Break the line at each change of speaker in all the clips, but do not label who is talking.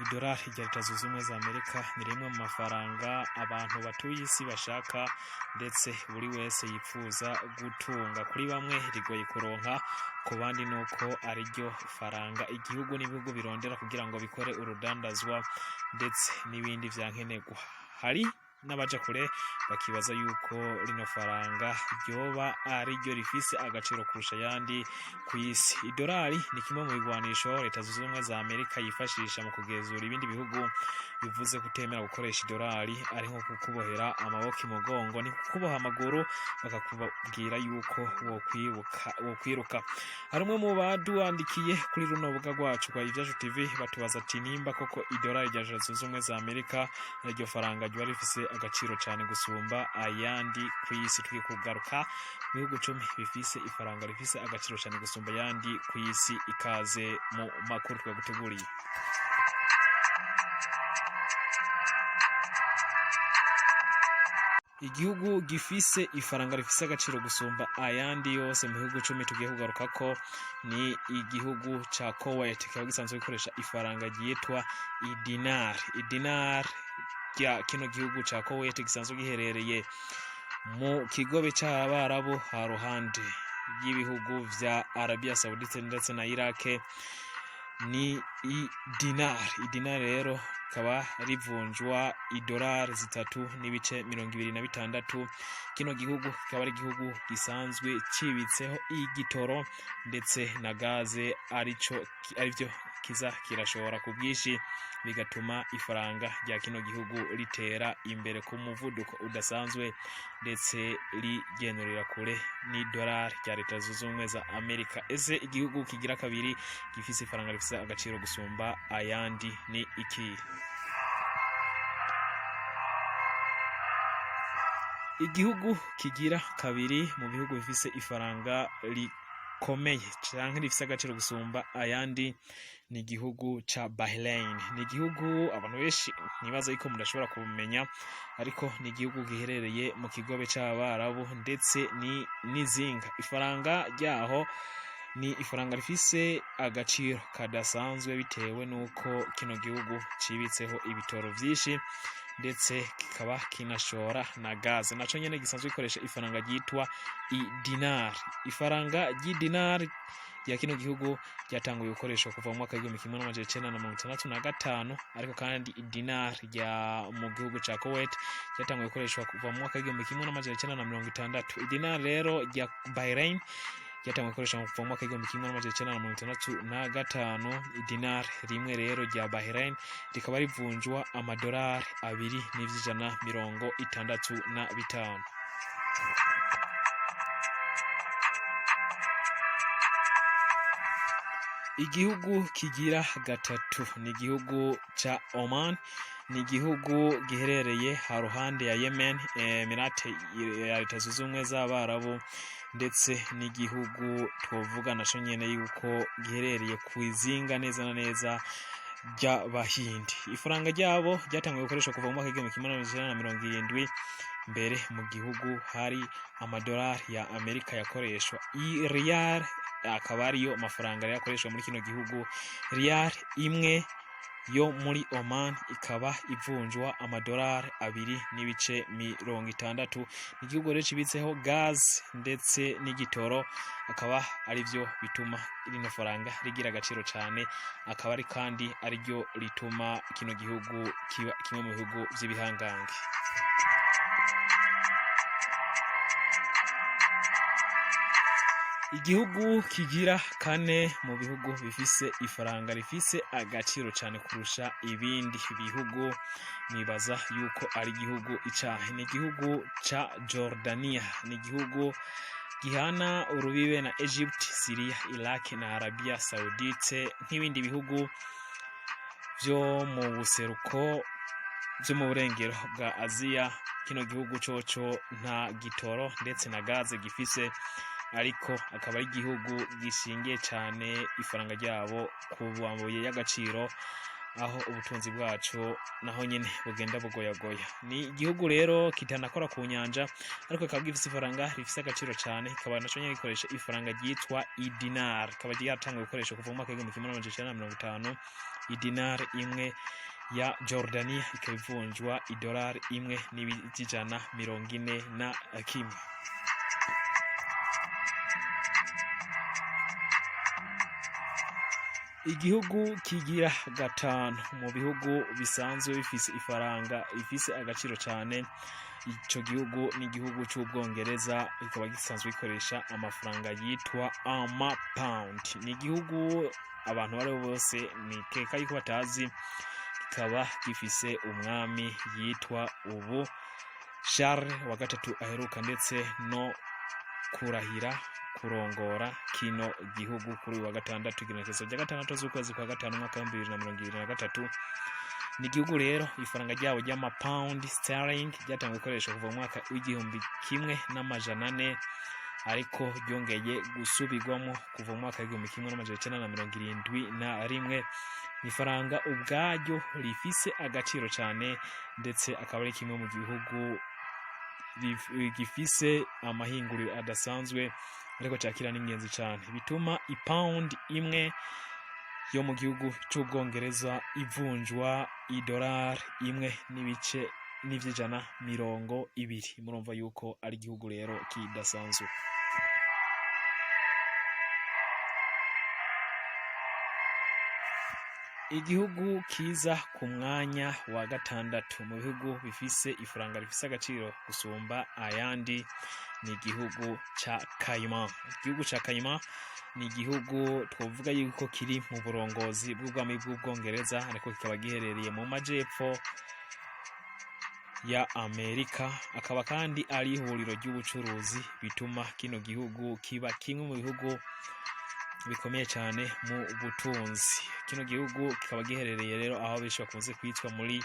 idolari rya Leta Zunze Ubumwe za Amerika ni rimwe mu mafaranga abantu batuye isi bashaka ndetse buri wese yifuza gutunga. Kuri bamwe rigoye kuronka, ku bandi nuko ari ryo faranga igihugu n'ibihugu birondera kugira ngo bikore urudandazwa ndetse n'ibindi vyankenerwa. Hari n'abaja kure bakibaza yuko rino faranga ryoba ari ryo rifise agaciro kurusha ayandi ku isi. Idolari ni kimwe mu bigwanisho Leta Zunze Ubumwe za Amerika yifashisha mu kugenzura ibindi bihugu bivuze kutemera gukoresha idolari ari nko kukubohera amaboko imugongo, ni kukuboha amaguru bakakubwira yuko wokwiruka. Hari umwe mu baduandikiye kuri runo rubuga rwacu rwa Ivyacu TV batubaza ati nimba koko idolari rya Leta Zunze Ubumwe za Amerika naryo faranga ryo rifise agaciro cyane gusumba ayandi ku isi. Tugiye kugaruka mu bihugu 10 bifise ifaranga rifise agaciro cyane gusumba ayandi ku isi. Ikaze mu makuru twaguteguriye. Igihugu gifise ifaranga rifise agaciro gusumba ayandi yose mu bihugu 10 tugiye kugaruka ko ni igihugu ca Kuwait, kikaba gisanzwe gikoresha ifaranga ryitwa idinar. Idinar ya kino gihugu ca Kuwait gisanzwe giherereye mu kigobe c'Abarabu ha ruhande y'ibihugu vya Arabia Saudite ndetse na Iraq. Ni idinar. Idinar rero kaba rivunjwa idolari 3.26. Kino gihugu kikaba ari igihugu gisanzwe cibitseho igitoro ndetse na gaze, arivyo kiza kirashobora ku bwinshi, bigatuma ifaranga rya kino gihugu ritera imbere ku muvuduko udasanzwe ndetse rigenerera kure ni dolari rya Leta Zunze Ubumwe za Amerika. Ese igihugu kigira kabiri gifise ifaranga rifise agaciro gusumba ayandi ni iki? Igihugu kigira kabiri mu bihugu bifise ifaranga rikomeye canke rifise agaciro gusumba ayandi ni igihugu ca Bahrain. Ni igihugu abantu benshi nibaza yuko mudashobora kumenya, ariko ni igihugu giherereye mu kigobe c'Abarabu ndetse ni nizinga. Ifaranga ryaho ni ifaranga rifise agaciro kadasanzwe bitewe nuko kino gihugu cibitseho ibitoro vyinshi ndetse kikaba kinashora na gaze. Naco nyene gisanzwe gikoresha ifaranga ryitwa idinar. Ifaranga ry'idinar ya kino gihugu ryatanguye gukoreshwa kuva mu mwaka wa 1965, ariko kandi idinar ya mu gihugu ca Kuwait ryatanguye gukoreshwa kuva mu mwaka wa 1960. Idinar rero ya Bahrain ryatanguye gukoreshwa kuva mu mwaka wa 1965. Idinar rimwe rero rya Bahrain rikaba rivunjwa amadolari 2.65. Igihugu kigira gatatu ni igihugu ca Oman. Ni igihugu giherereye ha ruhande ya Yemen, Emirate ya Leta Zunze Ubumwe z'Abarabu, ndetse n'igihugu twovuga naco nyene yuko giherereye kwizinga neza na neza ry'Abahindi. Ifaranga ryabo ryatanguye gukoreshwa kuva mu mwaka wa 1970. Mbere mu gihugu hari amadolari ya Amerika yakoreshwa. Riyal akaba ariyo mafaranga yakoreshwa muri kino gihugu. Riyal imwe yo muri Oman ikaba ivunjwa amadolari 2.60. Igihugu rero cibitseho gaz ndetse n'igitoro, akaba arivyo bituma rino faranga rigira agaciro cyane, akaba ari kandi ariryo rituma kino gihugu kiba kimwe mu bihugu vy'ibihangange. Igihugu kigira kane mu bihugu bifise ifaranga rifise agaciro cyane kurusha ibindi bihugu, nibaza yuko ari igihugu icahe. Ni igihugu ca Jordania. Ni igihugu gihana urubibe na Egypt, Syria, Iraq na Arabia Saudite nk'ibindi bihugu vyo mu buseruko vyo mu burengero bwa Aziya. Kino gihugu coco nta gitoro ndetse na gaze gifise, ariko akaba ari igihugu gishingiye cyane ifaranga ryabo ku mabuye y'agaciro aho ubutunzi bwacu naho nyine bugenda bugoyagoya. Ni igihugu rero kitanakora ku nyanja ariko kikaba gifise ifaranga rifise agaciro cyane, kikaba naco nyine gikoresha ifaranga ryitwa idinar, kikaba ryatanguye gukoresha kuva mu mwaka w'igihumbi kimwe n'amajana icenda na mirongo itanu. Idinar imwe ya Jordania ikaba ivunjwa idolari imwe n'ijana mirongo ine na kimwe. Igihugu kigira gatanu mu bihugu bisanzwe bifise ifaranga ifise agaciro cyane, ico gihugu ni igihugu c'Ubwongereza, kikaba gisanzwe gikoresha amafaranga yitwa amapound. Ni igihugu abantu bari bose ni keka yuko batazi, kikaba gifise umwami yitwa ubu Charles wa gatatu aheruka ndetse no kurahira kurongora kino gihugu kuri wa gatandatu igenekerezo rya gatandatu z'ukwezi kwa gatanu mwaka wa 2023. Ni igihugu rero ifaranga ryabo ry'amapound sterling ryatangiye gukoreshwa kuva mu mwaka w'igihumbi kimwe n'amajana ane, ariko ryongeye gusubirwamo kuva mu mwaka w'igihumbi kimwe n'amajana icenda na mirongo irindwi na rimwe. Ni ifaranga ubwaryo rifise agaciro cyane, ndetse akaba ari kimwe mu gihugu gifise amahinguriro adasanzwe ariko cyakira n'ingenzi cyane, bituma ipound imwe yo mu gihugu c'Ubwongereza ivunjwa idolari imwe n'ibice n'ivy'ijana mirongo ibiri. Murumva yuko ari igihugu rero kidasanzwe. Igihugu kiza ku mwanya wa gatandatu mu bihugu bifise ifaranga rifise agaciro gusumba ayandi ni igihugu ca Cayman. Igihugu ca Cayman ni igihugu twovuga yuko kiri mu burongozi bw'ubwami bw'Ubwongereza, ariko kikaba giherereye mu majepfo ya Amerika, akaba kandi ari ihuriro ry'ubucuruzi, bituma kino gihugu kiba kimwe mu bihugu bikomeye cyane mu butunzi. Kino gihugu kikaba giherereye rero aho benshi bakunze kwitwa muri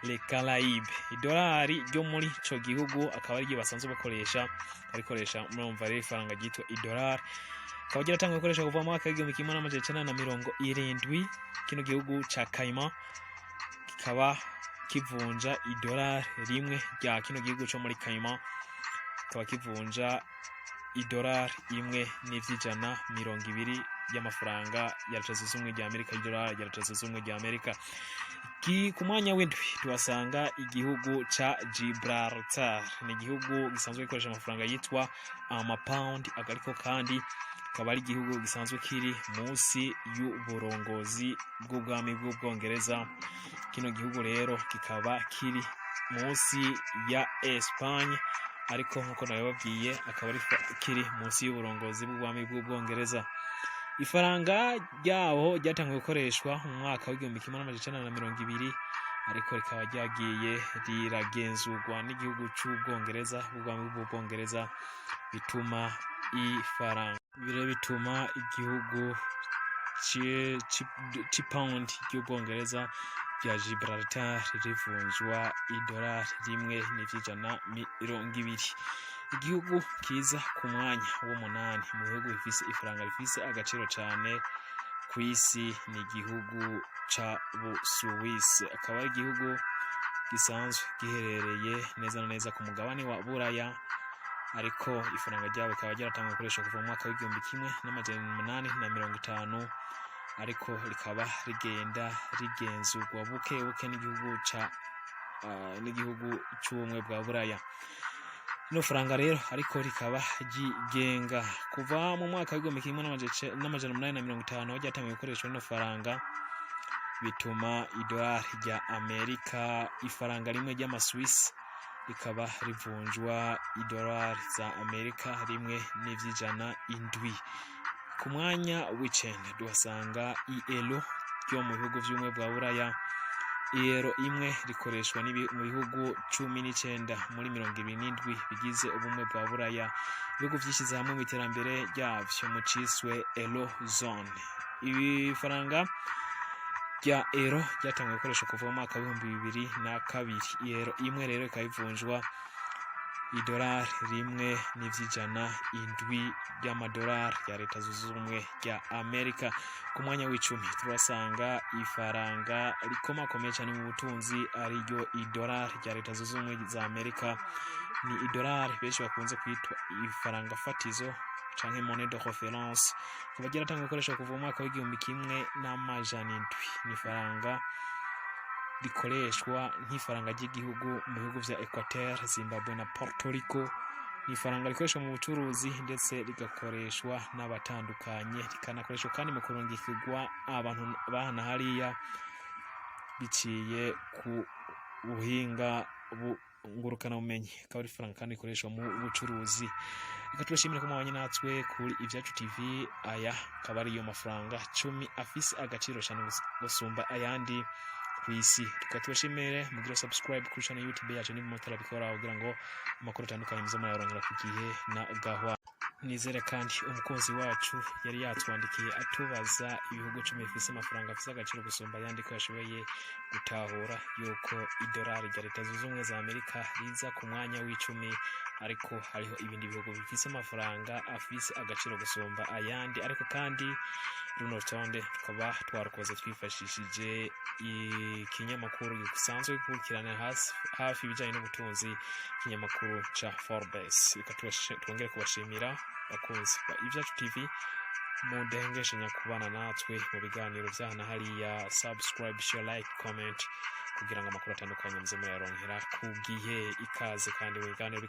Les Caraïbes. Idolari ryo muri ico gihugu akaba ari ryo basanzwe bakoresha, arikoresha murumva rero ifaranga ryitwa idolari, akaba ryaratangiye gukoresha kuva mu mwaka w'igihumbi kimwe n'amajana icenda na mirongo irindwi. Kino gihugu ca Cayman kikaba kivunja idolari rimwe rya kino gihugu co muri Cayman, kikaba kivunja idolari imwe n'ivy'ijana mirongo ibiri y'amafaranga ya Leta Zunze Ubumwe za Amerika, idolari ya Leta Zunze Ubumwe za Amerika. Ku mwanya w'indwi tuhasanga igihugu ca Gibraltar. Ni igihugu gisanzwe gikoresha amafaranga yitwa amapound, ariko kandi kikaba ari igihugu gisanzwe kiri munsi y'uburongozi bw'ubwami bw'Ubwongereza. Kino gihugu rero kikaba kiri munsi ya Espagne, ariko nkuko nabibabwiye akaba ari kiri munsi y'uburongozi bw'ubwami bw'Ubwongereza. Ifaranga ryaho ryatangiye gukoreshwa mu mwaka w'igihumbi kimwe n'amajana icenda na mirongo ibiri, ariko rikaba ryagiye riragenzurwa n'igihugu c'Ubwongereza, ubwami bw'Ubwongereza, bituma ifaranga bituma igihugu c'Pound ry'Ubwongereza rya Gibraltar rivunjwa idolari rimwe n'ivy'ijana mirongo ibiri. Igihugu kiza ku mwanya w'umunani mu bihugu bifise ifaranga rifise agaciro cyane ku isi ni igihugu ca Busuwisi, akaba ari igihugu gisanzwe giherereye neza na neza ku mugabane wa Buraya, ariko ifaranga ryabo rikaba ryaratangiye gukoreshwa kuva mu mwaka w'igihumbi kimwe n'amajana umunani na mirongo itanu, ariko rikaba rigenda rigenzurwa buke buke n'igihugu c'ubumwe bwa Buraya. Ino faranga rero ariko rikaba ryigenga kuva mu mwaka w'igihumbi kimwe n'amajana umunani na mirongo itanu, aho ryatangiye gukoreshwa ino faranga, bituma idolari rya Amerika, ifaranga rimwe ry'amaswisi, rikaba rivunjwa idolari za Amerika rimwe n'ivy'ijana indwi. Ku mwanya w'icenda duhasanga ielo ryo mu bihugu vy'ubumwe bwa Buraya. Iero imwe rikoreshwa mu bihugu 19 muri 27 bigize ubumwe bwa Buraya. Ibihugu vyishize hamwe mu iterambere ryavyo mu ciswe Eurozone. Ibi faranga rya euro ryatangiye gukoreshwa kuva mu mwaka wa 2002. Iero imwe rero ikayivunjwa idolari rimwe n'ivy'ijana indwi ry'amadolari ya leta zunze ubumwe rya Amerika. Ku mwanya w'icumi turasanga ifaranga rikomakomeye cyane mu butunzi ariryo idolari rya leta zunze ubumwe za Amerika. Ni idolari benshi bakunze kwitwa ifaranga fatizo canke monnaie de référence, kuva ryaratangwa gukoreshwa kuva mu mwaka w'igihumbi kimwe n'amajana indwi. Ni ifaranga rikoreshwa nk'ifaranga ry'igihugu mu bihugu vya Equateur, Zimbabwe na Puerto Rico. Ni ifaranga rikoreshwa mu bucuruzi ndetse rigakoreshwa n'abatandukanye, rikanakoreshwa kandi mu kurungikirwa abantu bahana hariya biciye ku buhinga ngurukana bumenyi. Akaba ari ifaranga kandi rikoreshwa mu bucuruzi. Reka tubashimire ko mwabanye natwe kuri Ivyacu TV. Aya akaba ariyo mafaranga 10 afise agaciro cyane gusumba ayandi kwisi. Reka tubashimire mugira subscribe kuri channel YouTube yacu niba mutarabikora kugira ngo amakuru atandukanye muze murayaronkera ku gihe na gahwa. Nizere kandi umukozi wacu yari yatwandikiye atubaza ibihugu 10 bifise amafaranga afise agaciro gusumba ayandi ko yashoboye gutahura yuko idolari rya leta zunze ubumwe za Amerika riza ku mwanya w'icumi, ariko hariho ibindi bihugu bifise amafaranga afise agaciro gusumba ayandi. Ariko kandi runo rutonde tukaba twarukoze twifashishije ikinyamakuru gisanzwe gukurikirana hafi ibijyanye n'ubutunzi, ikinyamakuru ca Forbes. Reka twongere kubashimira bakunzi ba Ivyacu TV, mudahengeshanya kubana natwe mu biganiro vyahana hariya. Subscribe, share, like, comment kugira ngo amakuru atandukanye muze muyaronkera ku gihe. Ikaze kandi mu biganiro